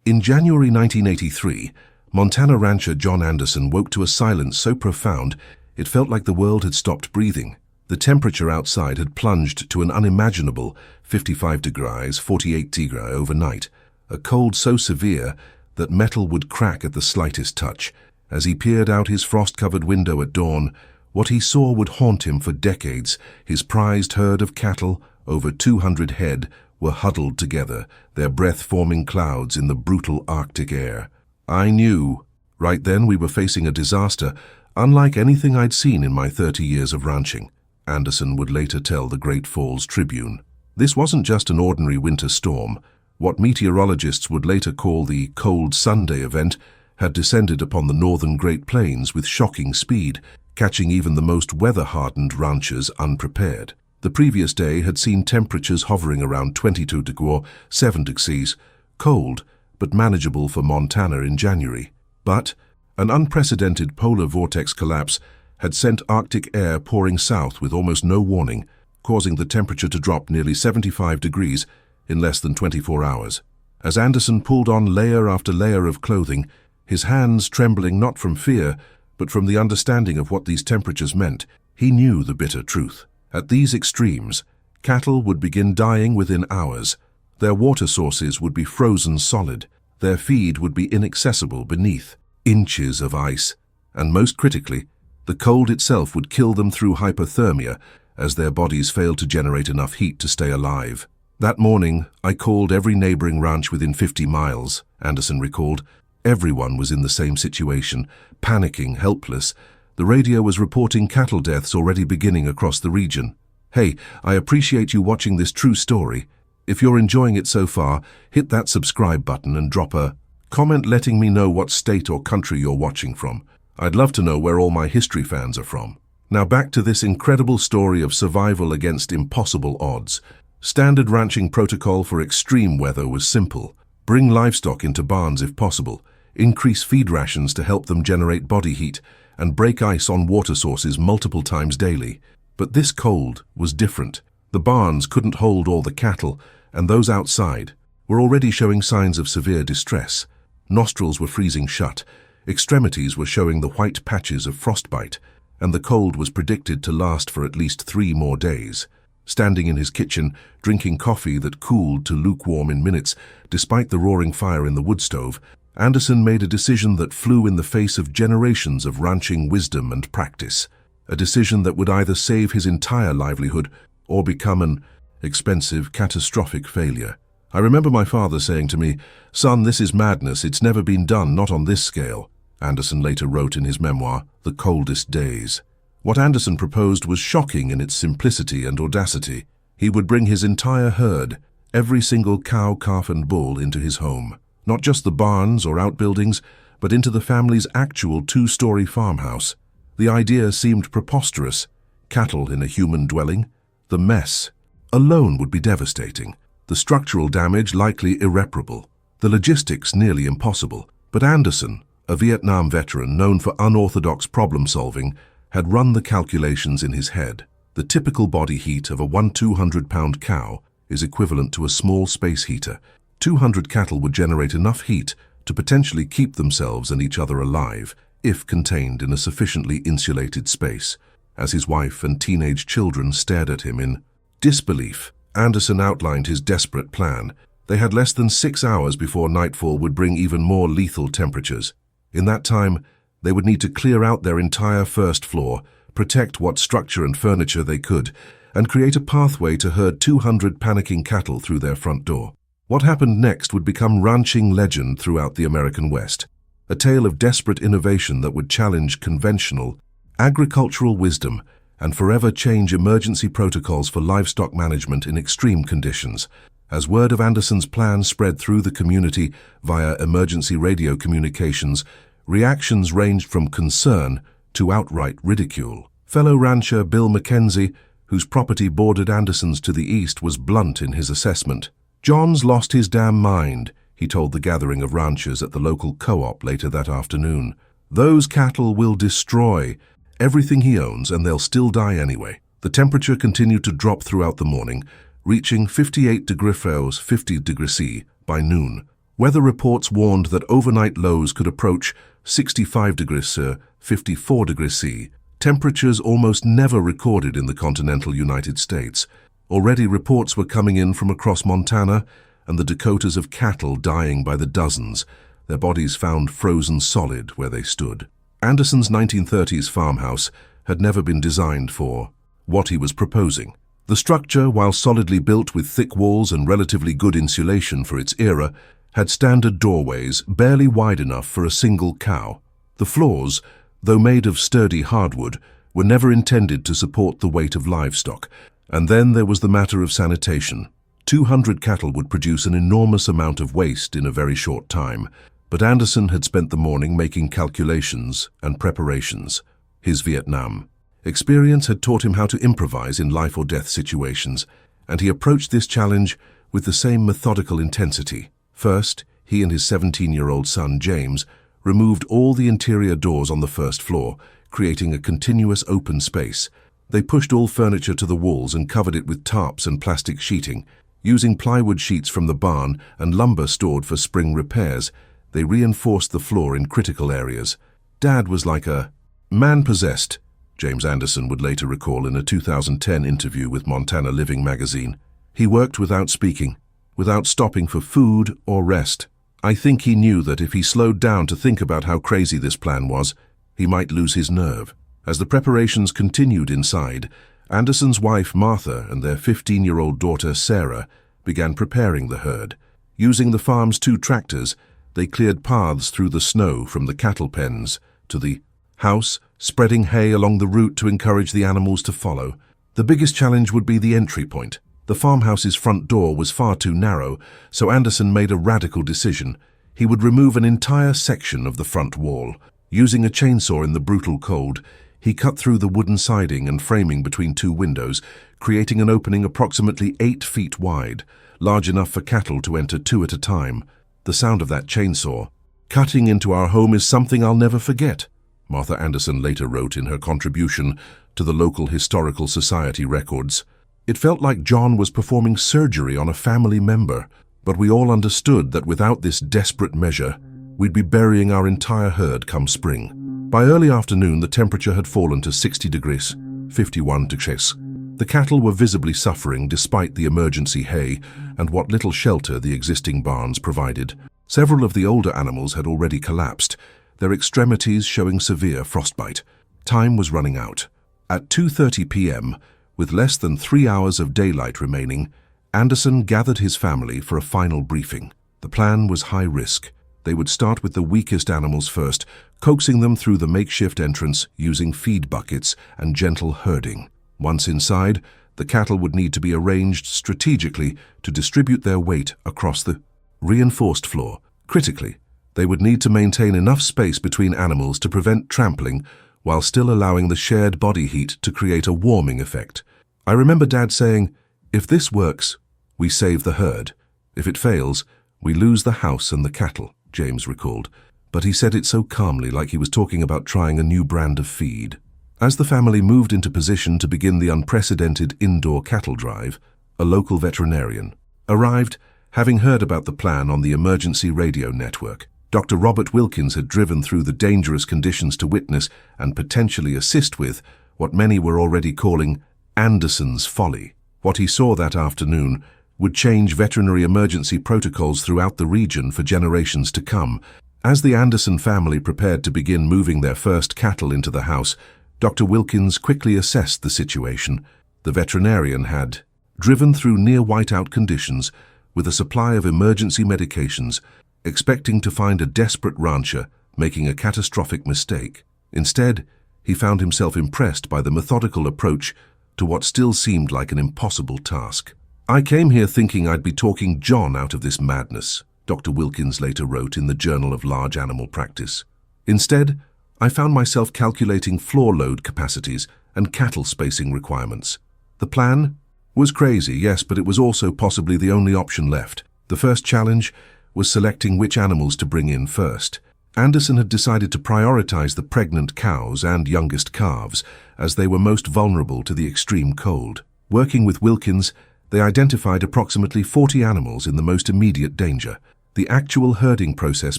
In January 1983, Montana rancher John Anderson woke to a silence so profound it felt like the world had stopped breathing. The temperature outside had plunged to an unimaginable 55 degrees 48 degrees overnight, a cold so severe that metal would crack at the slightest touch. As he peered out his frost-covered window at dawn, what he saw would haunt him for decades. His prized herd of cattle, over 200 head, were huddled together, their breath forming clouds in the brutal Arctic air. I knew, right then, we were facing a disaster unlike anything I'd seen in my 30 years of ranching, Anderson would later tell the Great Falls Tribune. This wasn't just an ordinary winter storm. What meteorologists would later call the Cold Sunday event had descended upon the northern Great Plains with shocking speed, catching even the most weather-hardened ranchers unprepared. The previous day had seen temperatures hovering around 22 degrees 7 degrees, cold but manageable for Montana in January. But an unprecedented polar vortex collapse had sent Arctic air pouring south with almost no warning, causing the temperature to drop nearly 75 degrees in less than 24 hours. As Anderson pulled on layer after layer of clothing, his hands trembling not from fear, but from the understanding of what these temperatures meant, he knew the bitter truth. At these extremes, cattle would begin dying within hours. Their water sources would be frozen solid. Their feed would be inaccessible beneath inches of ice. And most critically, the cold itself would kill them through hypothermia as their bodies failed to generate enough heat to stay alive. That morning, I called every neighboring ranch within 50 miles, Anderson recalled. Everyone was in the same situation, panicking, helpless. The radio was reporting cattle deaths already beginning across the region. Hey, I appreciate you watching this true story. If you're enjoying it so far, hit that subscribe button and drop a comment letting me know what state or country you're watching from. I'd love to know where all my history fans are from. Now back to this incredible story of survival against impossible odds. Standard ranching protocol for extreme weather was simple. Bring livestock into barns if possible, increase feed rations to help them generate body heat, and break ice on water sources multiple times daily. But this cold was different. The barns couldn't hold all the cattle, and those outside were already showing signs of severe distress. Nostrils were freezing shut, extremities were showing the white patches of frostbite, and the cold was predicted to last for at least 3 more days. Standing in his kitchen, drinking coffee that cooled to lukewarm in minutes, despite the roaring fire in the wood stove, Anderson made a decision that flew in the face of generations of ranching wisdom and practice. A decision that would either save his entire livelihood or become an expensive, catastrophic failure. I remember my father saying to me, "Son, this is madness. It's never been done, not on this scale," Anderson later wrote in his memoir, The Coldest Days. What Anderson proposed was shocking in its simplicity and audacity. He would bring his entire herd, every single cow, calf, and bull, into his home. Not just the barns or outbuildings, but into the family's actual 2-story farmhouse. The idea seemed preposterous. Cattle in a human dwelling? The mess alone would be devastating. The structural damage likely irreparable. The logistics nearly impossible. But Anderson, a Vietnam veteran known for unorthodox problem-solving, had run the calculations in his head. The typical body heat of a 200-pound cow is equivalent to a small space heater. 200 cattle would generate enough heat to potentially keep themselves and each other alive, if contained in a sufficiently insulated space. As his wife and teenage children stared at him in disbelief, Anderson outlined his desperate plan. They had less than 6 hours before nightfall would bring even more lethal temperatures. In that time, they would need to clear out their entire first floor, protect what structure and furniture they could, and create a pathway to herd 200 panicking cattle through their front door. What happened next would become ranching legend throughout the American West, a tale of desperate innovation that would challenge conventional agricultural wisdom and forever change emergency protocols for livestock management in extreme conditions. As word of Anderson's plan spread through the community via emergency radio communications, reactions ranged from concern to outright ridicule. Fellow rancher Bill McKenzie, whose property bordered Anderson's to the east, was blunt in his assessment. "John's lost his damn mind," he told the gathering of ranchers at the local co-op later that afternoon. "Those cattle will destroy everything he owns, and they'll still die anyway." The temperature continued to drop throughout the morning, reaching 58 degrees 50 degrees C by noon. Weather reports warned that overnight lows could approach 65 degrees C, 54 degrees C, temperatures almost never recorded in the continental United States. Already reports were coming in from across Montana and the Dakotas of cattle dying by the dozens, their bodies found frozen solid where they stood. Anderson's 1930s farmhouse had never been designed for what he was proposing. The structure, while solidly built with thick walls and relatively good insulation for its era, had standard doorways barely wide enough for a single cow. The floors, though made of sturdy hardwood, were never intended to support the weight of livestock. And then there was the matter of sanitation. 200 cattle would produce an enormous amount of waste in a very short time, but Anderson had spent the morning making calculations and preparations. His Vietnam experience had taught him how to improvise in life-or-death situations, and he approached this challenge with the same methodical intensity. First, he and his 17-year-old son, James, removed all the interior doors on the first floor, creating a continuous open space. They pushed all furniture to the walls and covered it with tarps and plastic sheeting. Using plywood sheets from the barn and lumber stored for spring repairs, they reinforced the floor in critical areas. Dad was like a man possessed, James Anderson would later recall in a 2010 interview with Montana Living magazine. He worked without speaking, without stopping for food or rest. I think he knew that if he slowed down to think about how crazy this plan was, he might lose his nerve. As the preparations continued inside, Anderson's wife Martha and their 15-year-old daughter Sarah began preparing the herd. Using the farm's 2 tractors, they cleared paths through the snow from the cattle pens to the house, spreading hay along the route to encourage the animals to follow. The biggest challenge would be the entry point. The farmhouse's front door was far too narrow, so Anderson made a radical decision. He would remove an entire section of the front wall. Using a chainsaw in the brutal cold, he cut through the wooden siding and framing between 2 windows, creating an opening approximately 8 feet wide, large enough for cattle to enter 2 at a time. The sound of that chainsaw, "Cutting into our home is something I'll never forget," Martha Anderson later wrote in her contribution to the local Historical Society records. It felt like John was performing surgery on a family member, but we all understood that without this desperate measure, we'd be burying our entire herd come spring. By early afternoon, the temperature had fallen to 60 degrees, 51 degrees. The cattle were visibly suffering despite the emergency hay and what little shelter the existing barns provided. Several of the older animals had already collapsed, their extremities showing severe frostbite. Time was running out. At 2:30 p.m., with less than 3 hours of daylight remaining, Anderson gathered his family for a final briefing. The plan was high risk. They would start with the weakest animals first, coaxing them through the makeshift entrance using feed buckets and gentle herding. Once inside, the cattle would need to be arranged strategically to distribute their weight across the reinforced floor. Critically, they would need to maintain enough space between animals to prevent trampling while still allowing the shared body heat to create a warming effect. I remember Dad saying, "If this works, we save the herd. If it fails, we lose the house and the cattle," James recalled. But he said it so calmly, like he was talking about trying a new brand of feed. As the family moved into position to begin the unprecedented indoor cattle drive, a local veterinarian arrived, having heard about the plan on the emergency radio network. Dr. Robert Wilkins had driven through the dangerous conditions to witness and potentially assist with what many were already calling Anderson's folly. What he saw that afternoon would change veterinary emergency protocols throughout the region for generations to come. As the Anderson family prepared to begin moving their first cattle into the house, Dr. Wilkins quickly assessed the situation. The veterinarian had driven through near whiteout conditions with a supply of emergency medications, expecting to find a desperate rancher making a catastrophic mistake. Instead, he found himself impressed by the methodical approach to what still seemed like an impossible task. "I came here thinking I'd be talking John out of this madness," Dr. Wilkins later wrote in the Journal of Large Animal Practice. "Instead, I found myself calculating floor load capacities and cattle spacing requirements. The plan was crazy, yes, but it was also possibly the only option left. The first challenge was selecting which animals to bring in first. Anderson had decided to prioritize the pregnant cows and youngest calves, as they were most vulnerable to the extreme cold. Working with Wilkins, they identified approximately 40 animals in the most immediate danger. The actual herding process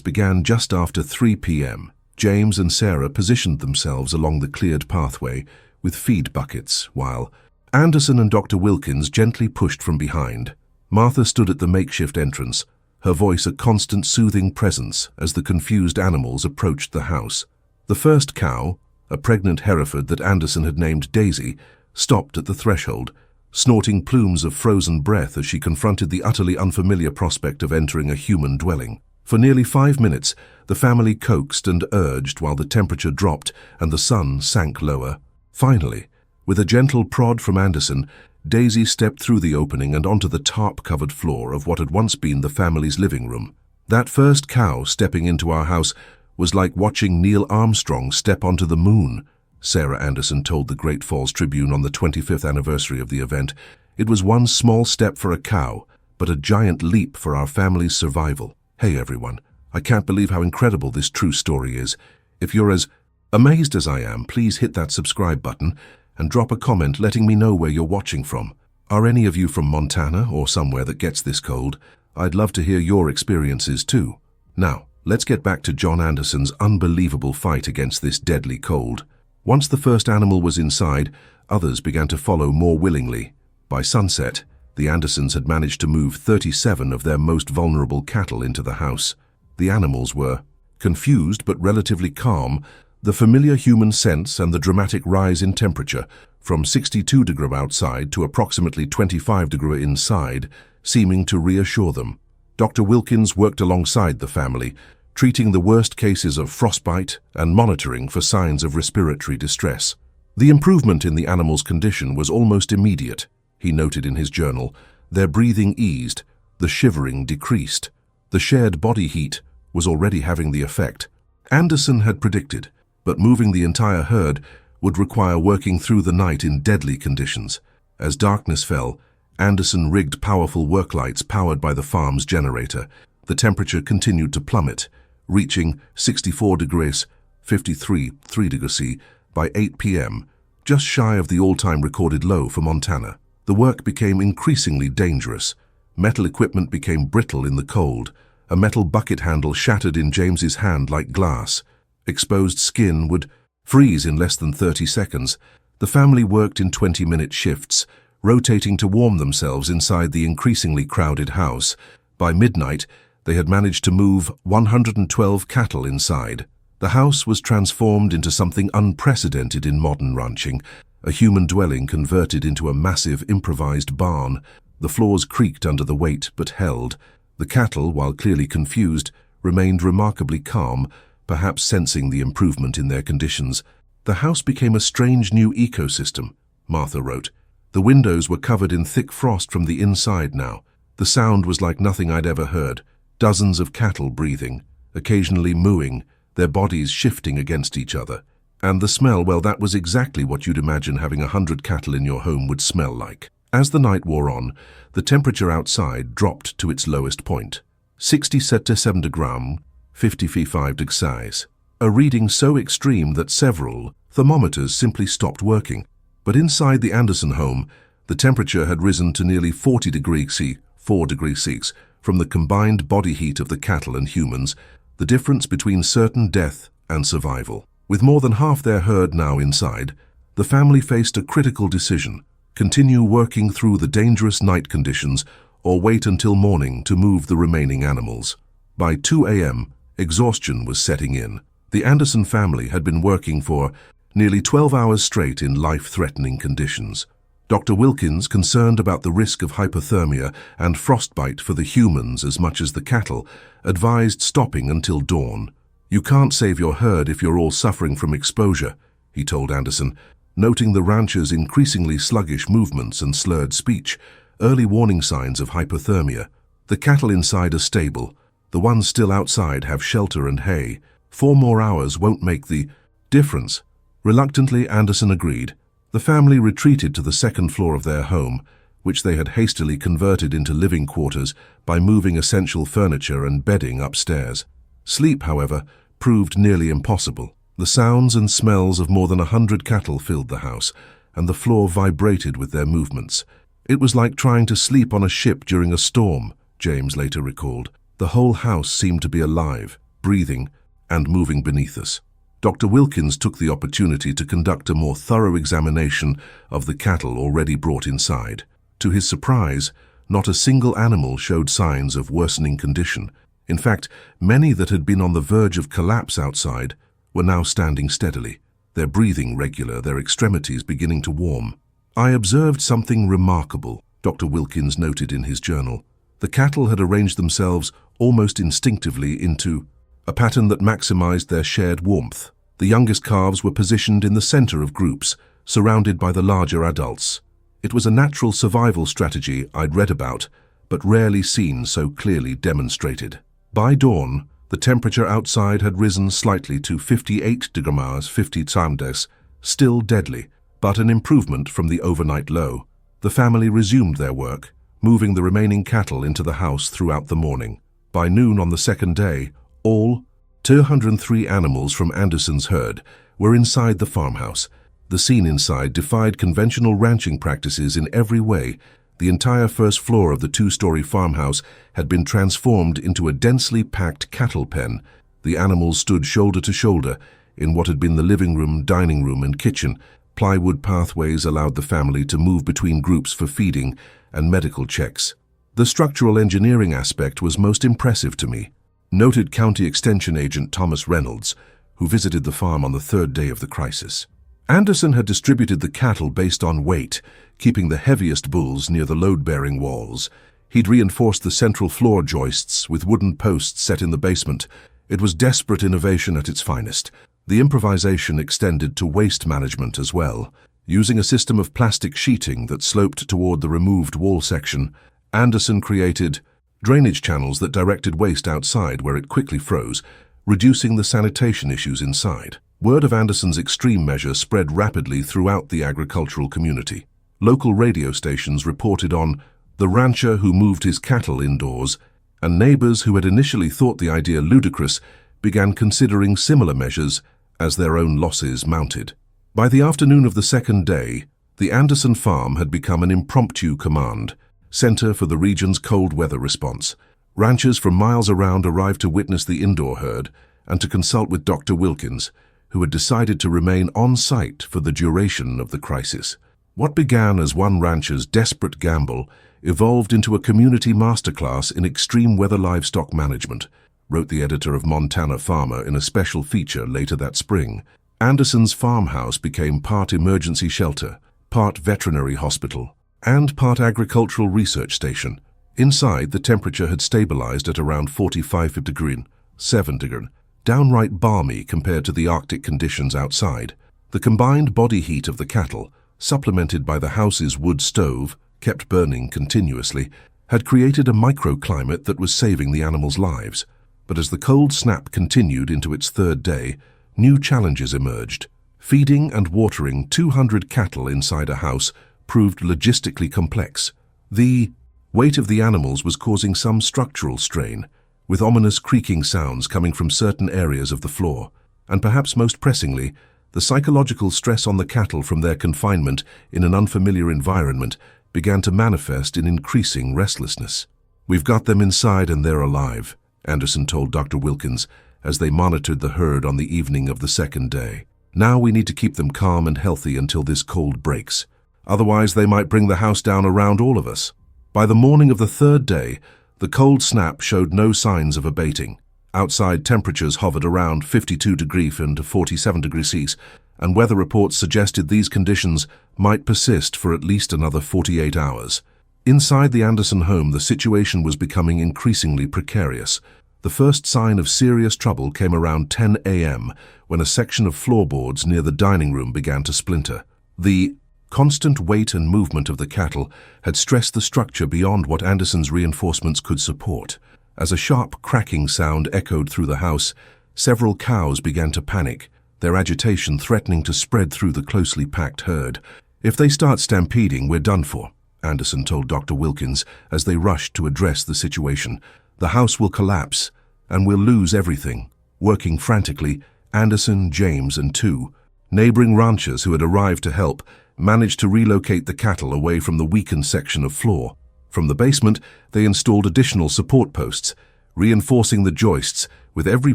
began just after 3 p.m. James and Sarah positioned themselves along the cleared pathway with feed buckets, while Anderson and Dr. Wilkins gently pushed from behind. Martha stood at the makeshift entrance, her voice a constant soothing presence as the confused animals approached the house. The first cow, a pregnant Hereford that Anderson had named Daisy, stopped at the threshold, snorting plumes of frozen breath as she confronted the utterly unfamiliar prospect of entering a human dwelling. For nearly 5 minutes, the family coaxed and urged while the temperature dropped and the sun sank lower. Finally, with a gentle prod from Anderson, Daisy stepped through the opening and onto the tarp-covered floor of what had once been the family's living room. That first cow stepping into our house was like watching Neil Armstrong step onto the moon, Sarah Anderson told the Great Falls Tribune on the 25th anniversary of the event. It was one small step for a cow, but a giant leap for our family's survival. Hey everyone, I can't believe how incredible this true story is. If you're as amazed as I am, please hit that subscribe button and drop a comment letting me know where you're watching from. Are any of you from Montana or somewhere that gets this cold? I'd love to hear your experiences too. Now, let's get back to John Anderson's unbelievable fight against this deadly cold. Once the first animal was inside, others began to follow more willingly. By sunset, the Andersons had managed to move 37 of their most vulnerable cattle into the house. The animals were confused but relatively calm, the familiar human sense and the dramatic rise in temperature from 62 degrees outside to approximately 25 degrees inside, seeming to reassure them. Dr. Wilkins worked alongside the family, treating the worst cases of frostbite and monitoring for signs of respiratory distress. The improvement in the animal's condition was almost immediate, he noted in his journal. Their breathing eased, the shivering decreased. The shared body heat was already having the effect Anderson had predicted, but moving the entire herd would require working through the night in deadly conditions. As darkness fell, Anderson rigged powerful work lights powered by the farm's generator. The temperature continued to plummet, reaching 64 degrees, 53 degrees C, by 8 p.m., just shy of the all-time recorded low for Montana. The work became increasingly dangerous. Metal equipment became brittle in the cold. A metal bucket handle shattered in James's hand like glass. Exposed skin would freeze in less than 30 seconds. The family worked in 20-minute shifts, rotating to warm themselves inside the increasingly crowded house. By midnight, they had managed to move 112 cattle inside. The house was transformed into something unprecedented in modern ranching, a human dwelling converted into a massive improvised barn. The floors creaked under the weight but held. The cattle, while clearly confused, remained remarkably calm, perhaps sensing the improvement in their conditions. The house became a strange new ecosystem, Martha wrote. The windows were covered in thick frost from the inside now. The sound was like nothing I'd ever heard. Dozens of cattle breathing, occasionally mooing, their bodies shifting against each other. And the smell, well, that was exactly what you'd imagine having 100 cattle in your home would smell like. As the night wore on, the temperature outside dropped to its lowest point, 67 degrees, 55 degrees, a reading so extreme that several thermometers simply stopped working. But inside the Anderson home, the temperature had risen to nearly 40 degrees C, 4 degrees C, from the combined body heat of the cattle and humans, the difference between certain death and survival. With more than half their herd now inside, the family faced a critical decision: continue working through the dangerous night conditions or wait until morning to move the remaining animals. By 2 a.m., exhaustion was setting in. The Anderson family had been working for nearly 12 hours straight in life-threatening conditions. Dr. Wilkins, concerned about the risk of hypothermia and frostbite for the humans as much as the cattle, advised stopping until dawn. "You can't save your herd if you're all suffering from exposure," he told Anderson, noting the rancher's increasingly sluggish movements and slurred speech, early warning signs of hypothermia. "The cattle inside are stable. The ones still outside have shelter and hay. 4 more hours won't make the difference." Reluctantly, Anderson agreed. The family retreated to the second floor of their home, which they had hastily converted into living quarters by moving essential furniture and bedding upstairs. Sleep, however, proved nearly impossible. The sounds and smells of more than 100 cattle filled the house, and the floor vibrated with their movements. It was like trying to sleep on a ship during a storm, James later recalled. The whole house seemed to be alive, breathing, and moving beneath us. Dr. Wilkins took the opportunity to conduct a more thorough examination of the cattle already brought inside. To his surprise, not a single animal showed signs of worsening condition. In fact, many that had been on the verge of collapse outside were now standing steadily, their breathing regular, their extremities beginning to warm. "I observed something remarkable," Dr. Wilkins noted in his journal. "The cattle had arranged themselves almost instinctively into a pattern that maximized their shared warmth. The youngest calves were positioned in the center of groups, surrounded by the larger adults. It was a natural survival strategy I'd read about, but rarely seen so clearly demonstrated." By dawn, the temperature outside had risen slightly to 58 degrees 50 centigrades, still deadly, but an improvement from the overnight low. The family resumed their work, moving the remaining cattle into the house throughout the morning. By noon on the second day, all 203 animals from Anderson's herd were inside the farmhouse. The scene inside defied conventional ranching practices in every way. The entire first floor of the two-story farmhouse had been transformed into a densely packed cattle pen. The animals stood shoulder to shoulder in what had been the living room, dining room, and kitchen. Plywood pathways allowed the family to move between groups for feeding and medical checks. The structural engineering aspect was most impressive to me, noted County Extension Agent Thomas Reynolds, who visited the farm on the third day of the crisis. Anderson had distributed the cattle based on weight, keeping the heaviest bulls near the load-bearing walls. He'd reinforced the central floor joists with wooden posts set in the basement. It was desperate innovation at its finest. The improvisation extended to waste management as well. Using a system of plastic sheeting that sloped toward the removed wall section, Anderson created drainage channels that directed waste outside where it quickly froze, reducing the sanitation issues inside. Word of Anderson's extreme measure spread rapidly throughout the agricultural community. Local radio stations reported on the rancher who moved his cattle indoors, and neighbors who had initially thought the idea ludicrous began considering similar measures as their own losses mounted. By the afternoon of the second day, the Anderson farm had become an impromptu command center for the region's cold weather response. Ranchers from miles around arrived to witness the indoor herd and to consult with Dr. Wilkins, who had decided to remain on site for the duration of the crisis. What began as one rancher's desperate gamble evolved into a community masterclass in extreme weather livestock management, wrote the editor of Montana Farmer in a special feature later that spring. Anderson's farmhouse became part emergency shelter, part veterinary hospital, and part agricultural research station. Inside, the temperature had stabilized at around 45 degrees 7 degrees, downright balmy compared to the Arctic conditions outside. The combined body heat of the cattle, supplemented by the house's wood stove, kept burning continuously, had created a microclimate that was saving the animals' lives. But as the cold snap continued into its third day, new challenges emerged. Feeding and watering 200 cattle inside a house proved logistically complex. The weight of the animals was causing some structural strain, with ominous creaking sounds coming from certain areas of the floor, and perhaps most pressingly, the psychological stress on the cattle from their confinement in an unfamiliar environment began to manifest in increasing restlessness. "We've got them inside and they're alive," Anderson told Dr. Wilkins as they monitored the herd on the evening of the second day. "Now we need to keep them calm and healthy until this cold breaks. Otherwise, they might bring the house down around all of us." By the morning of the third day, the cold snap showed no signs of abating. Outside temperatures hovered around 52 degrees and 47 degrees Celsius, and weather reports suggested these conditions might persist for at least another 48 hours. Inside the Anderson home, the situation was becoming increasingly precarious. The first sign of serious trouble came around 10 a.m. when a section of floorboards near the dining room began to splinter. The constant weight and movement of the cattle had stressed the structure beyond what Anderson's reinforcements could support. As a sharp cracking sound echoed through the house, several cows began to panic, their agitation threatening to spread through the closely packed herd. "If they start stampeding, we're done for," Anderson told Dr. Wilkins as they rushed to address the situation. "The house will collapse, and we'll lose everything." Working frantically, Anderson, James, and two neighboring ranchers who had arrived to help managed to relocate the cattle away from the weakened section of floor. From the basement, they installed additional support posts, reinforcing the joists with every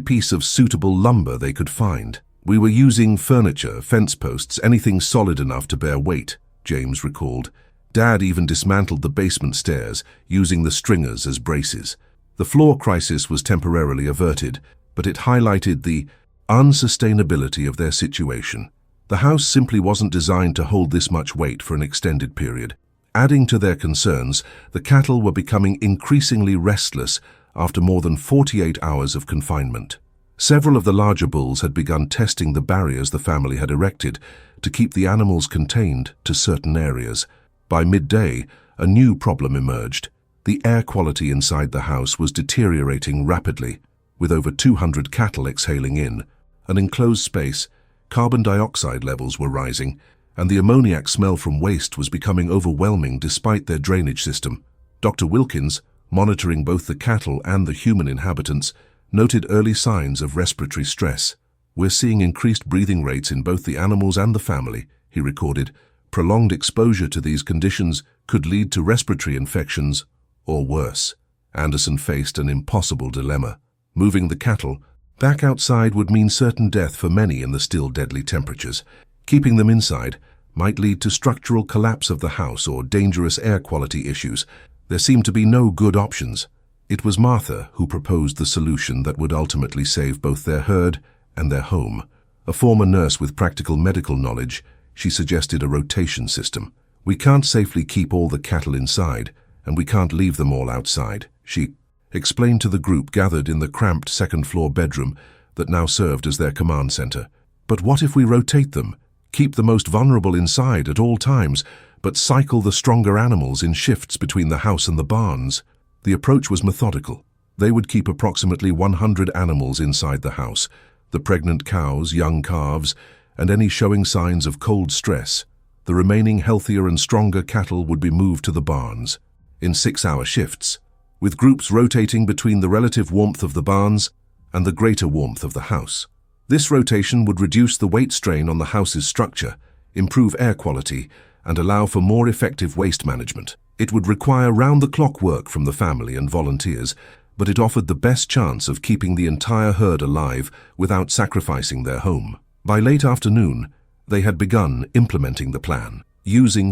piece of suitable lumber they could find. "We were using furniture, fence posts, anything solid enough to bear weight," James recalled. Dad even dismantled the basement stairs, using the stringers as braces. The floor crisis was temporarily averted, but it highlighted the unsustainability of their situation. The house simply wasn't designed to hold this much weight for an extended period. Adding to their concerns, the cattle were becoming increasingly restless after more than 48 hours of confinement. Several of the larger bulls had begun testing the barriers the family had erected to keep the animals contained to certain areas. By midday, a new problem emerged. The air quality inside the house was deteriorating rapidly, with over 200 cattle exhaling in an enclosed space. Carbon dioxide levels were rising, and the ammoniac smell from waste was becoming overwhelming despite their drainage system. Dr. Wilkins, monitoring both the cattle and the human inhabitants, noted early signs of respiratory stress. "We're seeing increased breathing rates in both the animals and the family," he recorded. "Prolonged exposure to these conditions could lead to respiratory infections or worse." Anderson faced an impossible dilemma. Moving the cattle back outside would mean certain death for many in the still deadly temperatures. Keeping them inside might lead to structural collapse of the house or dangerous air quality issues. There seemed to be no good options. It was Martha who proposed the solution that would ultimately save both their herd and their home. A former nurse with practical medical knowledge, she suggested a rotation system. "We can't safely keep all the cattle inside, and we can't leave them all outside," she explained to the group gathered in the cramped second-floor bedroom that now served as their command center. "But what if we rotate them? Keep the most vulnerable inside at all times, but cycle the stronger animals in shifts between the house and the barns?" The approach was methodical. They would keep approximately 100 animals inside the house, the pregnant cows, young calves, and any showing signs of cold stress. The remaining healthier and stronger cattle would be moved to the barns in 6-hour shifts, with groups rotating between the relative warmth of the barns and the greater warmth of the house. This rotation would reduce the weight strain on the house's structure, improve air quality, and allow for more effective waste management. It would require round-the-clock work from the family and volunteers, but it offered the best chance of keeping the entire herd alive without sacrificing their home. By late afternoon, they had begun implementing the plan. Using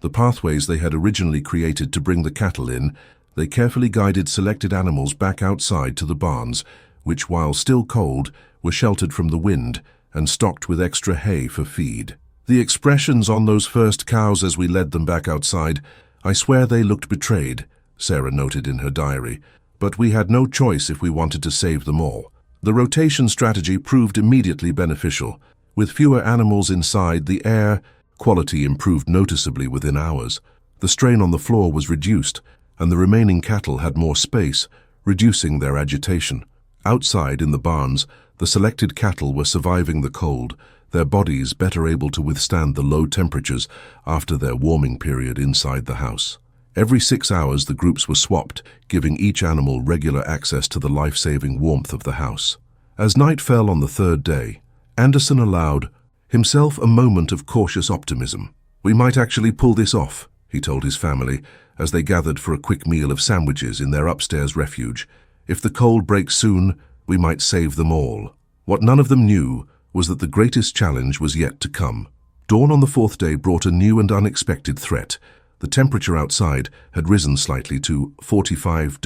the pathways they had originally created to bring the cattle in, they carefully guided selected animals back outside to the barns, which, while still cold, were sheltered from the wind and stocked with extra hay for feed. "The expressions on those first cows as we led them back outside, I swear they looked betrayed," Sarah noted in her diary, "but we had no choice if we wanted to save them all." The rotation strategy proved immediately beneficial. With fewer animals inside, the air quality improved noticeably within hours. The strain on the floor was reduced, and the remaining cattle had more space, reducing their agitation. Outside in the barns, the selected cattle were surviving the cold, their bodies better able to withstand the low temperatures after their warming period inside the house. Every 6 hours the groups were swapped, giving each animal regular access to the life-saving warmth of the house. As night fell on the third day, Anderson allowed himself a moment of cautious optimism. "We might actually pull this off," he told his family as they gathered for a quick meal of sandwiches in their upstairs refuge. "If the cold breaks soon, we might save them all." What none of them knew was that the greatest challenge was yet to come. Dawn on the fourth day brought a new and unexpected threat. The temperature outside had risen slightly to 43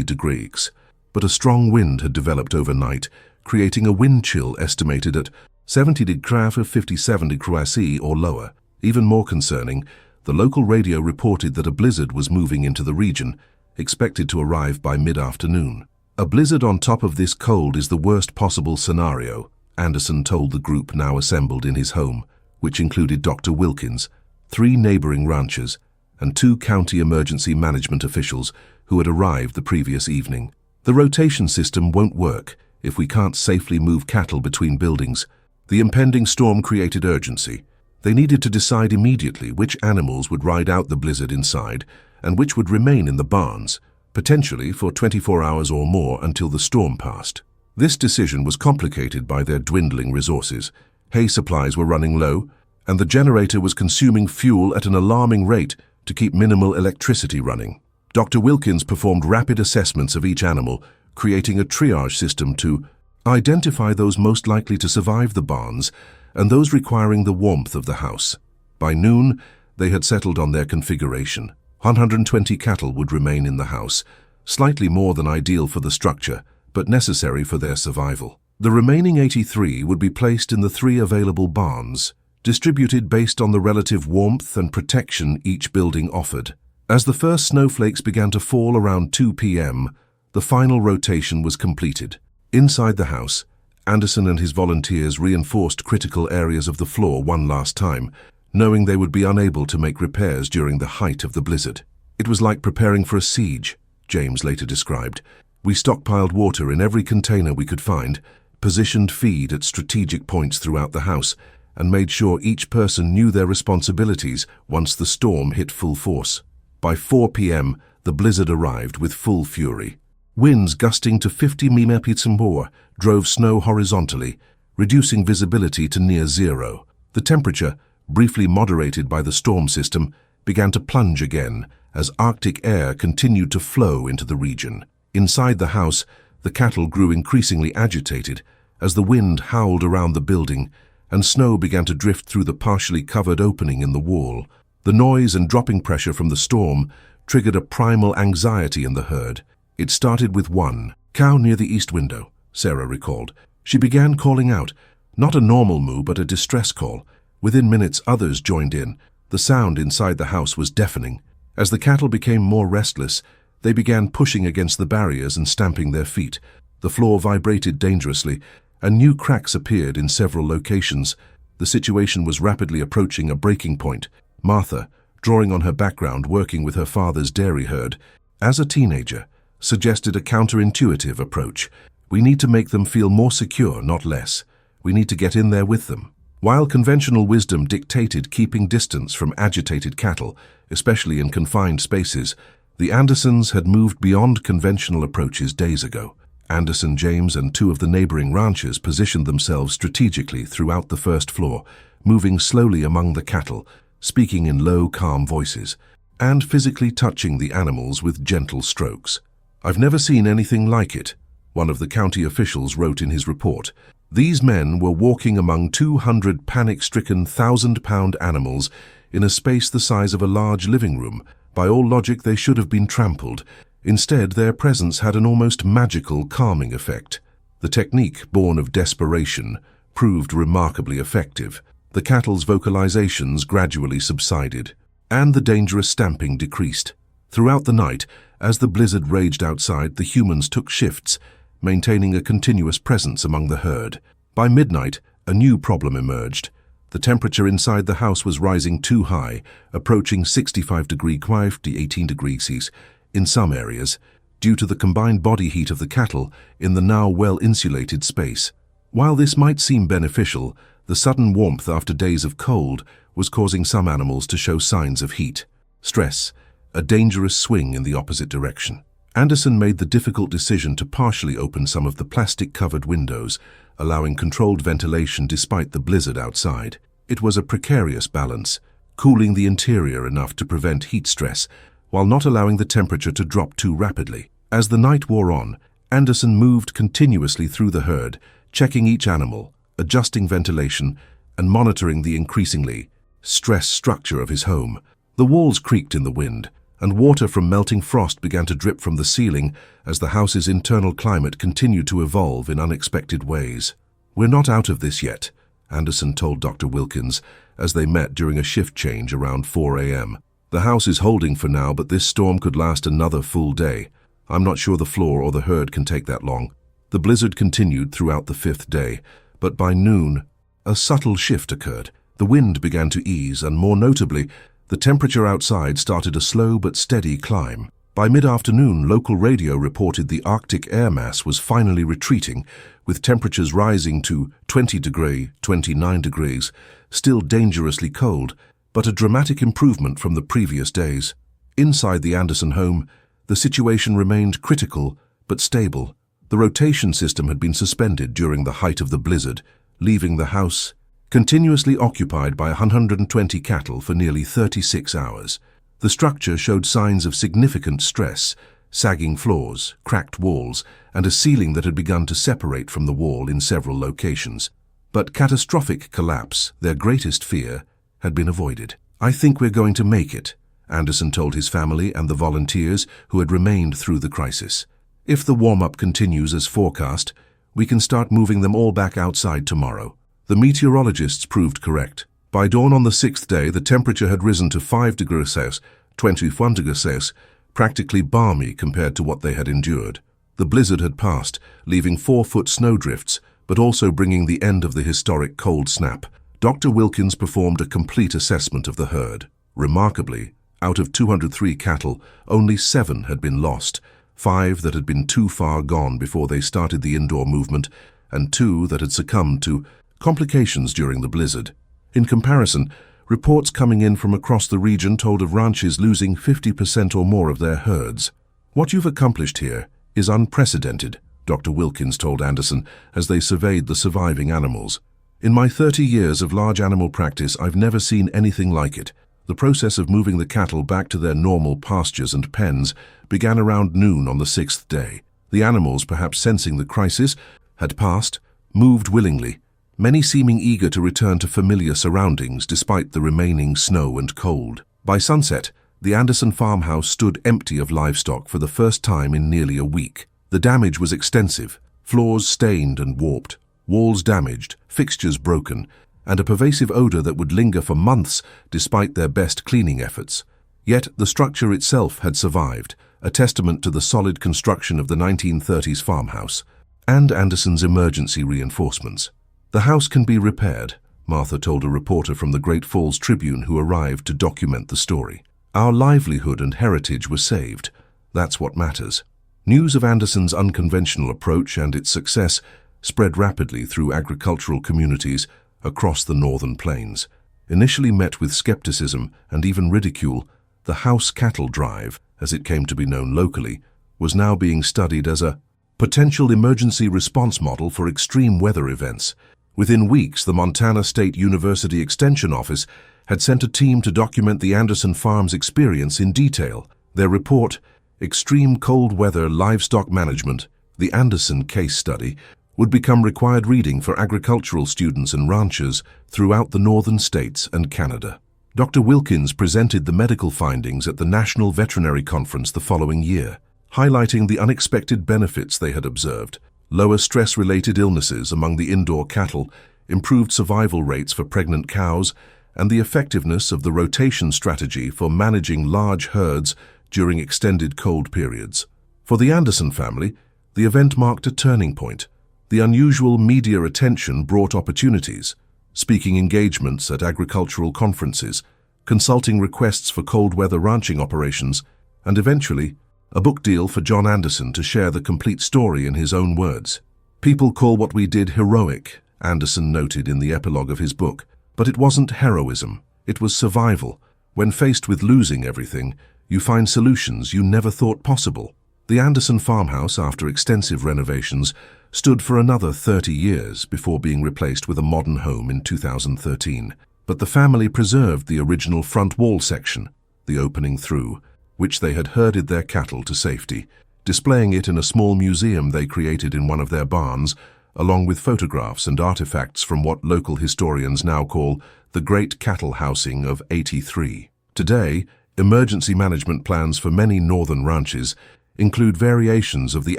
degrees, but a strong wind had developed overnight, creating a wind chill estimated at 70 degrees or 57 degrees C or lower. Even more concerning, the local radio reported that a blizzard was moving into the region, expected to arrive by mid-afternoon. "A blizzard on top of this cold is the worst possible scenario," Anderson told the group now assembled in his home, which included Dr. Wilkins, 3 neighboring ranchers, and 2 county emergency management officials who had arrived the previous evening. "The rotation system won't work if we can't safely move cattle between buildings." The impending storm created urgency. They needed to decide immediately which animals would ride out the blizzard inside and which would remain in the barns, potentially for 24 hours or more until the storm passed. This decision was complicated by their dwindling resources. Hay supplies were running low, and the generator was consuming fuel at an alarming rate to keep minimal electricity running. Dr. Wilkins performed rapid assessments of each animal, creating a triage system to identify those most likely to survive the barns and those requiring the warmth of the house. By noon, they had settled on their configuration. 120 cattle would remain in the house, slightly more than ideal for the structure, but necessary for their survival. The remaining 83 would be placed in the 3 available barns, distributed based on the relative warmth and protection each building offered. As the first snowflakes began to fall around 2 p.m., the final rotation was completed. Inside the house, Anderson and his volunteers reinforced critical areas of the floor one last time, knowing they would be unable to make repairs during the height of the blizzard. It was like preparing for a siege, James later described. We stockpiled water in every container we could find, positioned feed at strategic points throughout the house, and made sure each person knew their responsibilities once the storm hit full force. By 4 p.m., the blizzard arrived with full fury. Winds gusting to 50 mph drove snow horizontally, reducing visibility to near zero. The temperature, briefly moderated by the storm system, began to plunge again as Arctic air continued to flow into the region. Inside the house, the cattle grew increasingly agitated as the wind howled around the building and snow began to drift through the partially covered opening in the wall. The noise and dropping pressure from the storm triggered a primal anxiety in the herd. It started with one cow near the east window, Sarah recalled. She began calling out, not a normal moo but a distress call. Within minutes, others joined in. The sound inside the house was deafening. As the cattle became more restless, they began pushing against the barriers and stamping their feet. The floor vibrated dangerously, and new cracks appeared in several locations. The situation was rapidly approaching a breaking point. Martha, drawing on her background working with her father's dairy herd, as a teenager, suggested a counterintuitive approach. We need to make them feel more secure, not less. We need to get in there with them. While conventional wisdom dictated keeping distance from agitated cattle, especially in confined spaces, the Andersons had moved beyond conventional approaches days ago. Anderson, James, and 2 of the neighboring ranchers positioned themselves strategically throughout the first floor, moving slowly among the cattle, speaking in low, calm voices, and physically touching the animals with gentle strokes. "I've never seen anything like it," one of the county officials wrote in his report. These men were walking among 200 panic-stricken 1,000-pound animals in a space the size of a large living room. By all logic, they should have been trampled. Instead, their presence had an almost magical calming effect. The technique, born of desperation, proved remarkably effective. The cattle's vocalizations gradually subsided, and the dangerous stamping decreased. Throughout the night, as the blizzard raged outside, the humans took shifts, maintaining a continuous presence among the herd. By midnight, a new problem emerged. The temperature inside the house was rising too high, approaching 65 degrees Celsius to 18 degrees Celsius in some areas, due to the combined body heat of the cattle in the now well-insulated space. While this might seem beneficial, the sudden warmth after days of cold was causing some animals to show signs of heat stress, a dangerous swing in the opposite direction. Anderson made the difficult decision to partially open some of the plastic-covered windows, allowing controlled ventilation despite the blizzard outside. It was a precarious balance, cooling the interior enough to prevent heat stress, while not allowing the temperature to drop too rapidly. As the night wore on, Anderson moved continuously through the herd, checking each animal, adjusting ventilation, and monitoring the increasingly stressed structure of his home. The walls creaked in the wind, and water from melting frost began to drip from the ceiling as the house's internal climate continued to evolve in unexpected ways. "We're not out of this yet," Anderson told Dr. Wilkins as they met during a shift change around 4 a.m. "The house is holding for now, but this storm could last another full day. I'm not sure the floor or the herd can take that long." The blizzard continued throughout the 5th day, but by noon, a subtle shift occurred. The wind began to ease, and more notably, the temperature outside started a slow but steady climb. By mid-afternoon, local radio reported the Arctic air mass was finally retreating, with temperatures rising to 20 degrees, 29 degrees, still dangerously cold, but a dramatic improvement from the previous days. Inside the Anderson home, the situation remained critical but stable. The rotation system had been suspended during the height of the blizzard, leaving the house continuously occupied by 120 cattle for nearly 36 hours. The structure showed signs of significant stress, sagging floors, cracked walls, and a ceiling that had begun to separate from the wall in several locations. But catastrophic collapse, their greatest fear, had been avoided. "I think we're going to make it," Anderson told his family and the volunteers who had remained through the crisis. "If the warm-up continues as forecast, we can start moving them all back outside tomorrow." The meteorologists proved correct. By dawn on the sixth day, the temperature had risen to 5 degrees Celsius, 21 degrees Celsius, practically balmy compared to what they had endured. The blizzard had passed, leaving 4-foot snowdrifts, but also bringing the end of the historic cold snap. Dr. Wilkins performed a complete assessment of the herd. Remarkably, out of 203 cattle, only 7 had been lost, 5 that had been too far gone before they started the indoor movement, and 2 that had succumbed to complications during the blizzard. In comparison, reports coming in from across the region told of ranches losing 50% or more of their herds. "What you've accomplished here is unprecedented," Dr. Wilkins told Anderson as they surveyed the surviving animals. "In my 30 years of large animal practice, I've never seen anything like it." The process of moving the cattle back to their normal pastures and pens began around noon on the 6th day. The animals, perhaps sensing the crisis had passed, moved willingly, many seeming eager to return to familiar surroundings despite the remaining snow and cold. By sunset, the Anderson farmhouse stood empty of livestock for the first time in nearly a week. The damage was extensive, floors stained and warped, walls damaged, fixtures broken, and a pervasive odor that would linger for months despite their best cleaning efforts. Yet the structure itself had survived, a testament to the solid construction of the 1930s farmhouse and Anderson's emergency reinforcements. "The house can be repaired," Martha told a reporter from the Great Falls Tribune who arrived to document the story. "Our livelihood and heritage were saved. That's what matters." News of Anderson's unconventional approach and its success spread rapidly through agricultural communities across the northern plains. Initially met with skepticism and even ridicule, the House Cattle Drive, as it came to be known locally, was now being studied as a potential emergency response model for extreme weather events. Within weeks, the Montana State University Extension Office had sent a team to document the Anderson Farm's experience in detail. Their report, Extreme Cold Weather Livestock Management, the Anderson Case Study, would become required reading for agricultural students and ranchers throughout the northern states and Canada. Dr. Wilkins presented the medical findings at the National Veterinary Conference the following year, highlighting the unexpected benefits they had observed: lower stress-related illnesses among the indoor cattle, improved survival rates for pregnant cows, and the effectiveness of the rotation strategy for managing large herds during extended cold periods. For the Anderson family, the event marked a turning point. The unusual media attention brought opportunities: speaking engagements at agricultural conferences, consulting requests for cold weather ranching operations, and eventually, a book deal for John Anderson to share the complete story in his own words. "People call what we did heroic," Anderson noted in the epilogue of his book. "But it wasn't heroism, it was survival. When faced with losing everything, you find solutions you never thought possible." The Anderson farmhouse, after extensive renovations, stood for another 30 years before being replaced with a modern home in 2013. But the family preserved the original front wall section, the opening through, which they had herded their cattle to safety, displaying it in a small museum they created in one of their barns, along with photographs and artifacts from what local historians now call the Great Cattle Housing of '83. Today, emergency management plans for many northern ranches include variations of the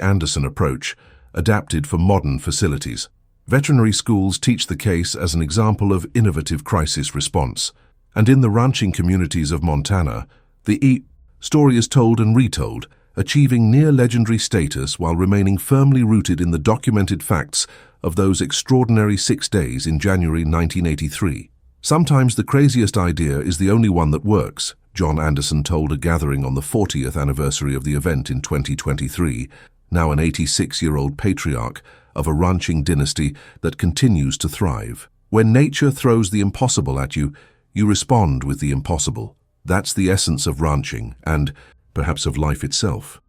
Anderson approach, adapted for modern facilities. Veterinary schools teach the case as an example of innovative crisis response. And in the ranching communities of Montana, the story is told and retold, achieving near-legendary status while remaining firmly rooted in the documented facts of those extraordinary 6 days in January 1983. "Sometimes the craziest idea is the only one that works," John Anderson told a gathering on the 40th anniversary of the event in 2023, now an 86-year-old patriarch of a ranching dynasty that continues to thrive. "When nature throws the impossible at you, you respond with the impossible. That's the essence of ranching and, perhaps, of life itself."